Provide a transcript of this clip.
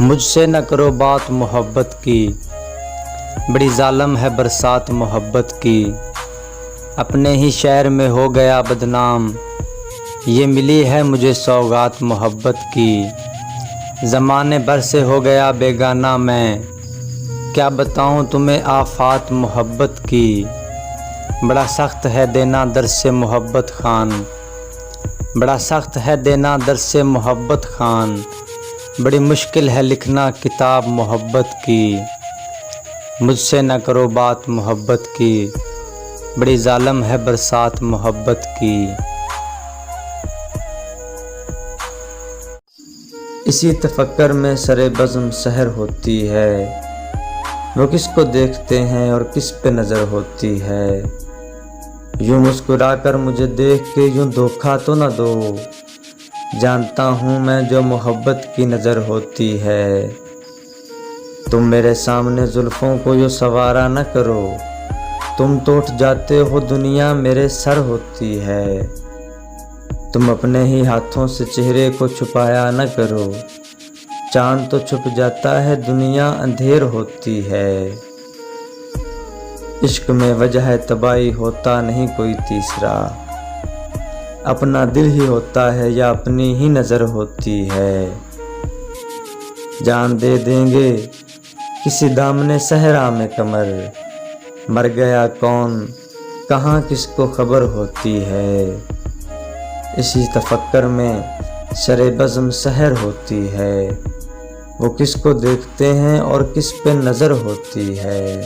مجھ سے نہ کرو بات محبت کی، بڑی ظالم ہے برسات محبت کی۔ اپنے ہی شہر میں ہو گیا بدنام، یہ ملی ہے مجھے سوغات محبت کی۔ زمانے بھر سے ہو گیا بیگانہ میں، کیا بتاؤں تمہیں آفات محبت کی۔ بڑا سخت ہے دینا در سے محبت خان، بڑا سخت ہے دینا در سے محبت خان۔ بڑی مشکل ہے لکھنا کتاب محبت کی، مجھ سے نہ کرو بات محبت کی، بڑی ظالم ہے برسات محبت کی۔ اسی تفکر میں سر بزم سحر ہوتی ہے، وہ کس کو دیکھتے ہیں اور کس پہ نظر ہوتی ہے۔ یوں مسکرا کر مجھے دیکھ کے یوں دھوکہ تو نہ دو، جانتا ہوں میں جو محبت کی نظر ہوتی ہے۔ تم میرے سامنے زلفوں کو یوں سنوارا نہ کرو، تم تو اٹھ جاتے ہو دنیا میرے سر ہوتی ہے۔ تم اپنے ہی ہاتھوں سے چہرے کو چھپایا نہ کرو، چاند تو چھپ جاتا ہے دنیا اندھیر ہوتی ہے۔ عشق میں وجہ تباہی ہوتا نہیں کوئی تیسرا، اپنا دل ہی ہوتا ہے یا اپنی ہی نظر ہوتی ہے۔ جان دے دیں گے کسی دامن صحرا میں قمر، مر گیا کون کہاں کس کو خبر ہوتی ہے۔ اسی تفکر میں سر بزم سحر ہوتی ہے، وہ کس کو دیکھتے ہیں اور کس پہ نظر ہوتی ہے۔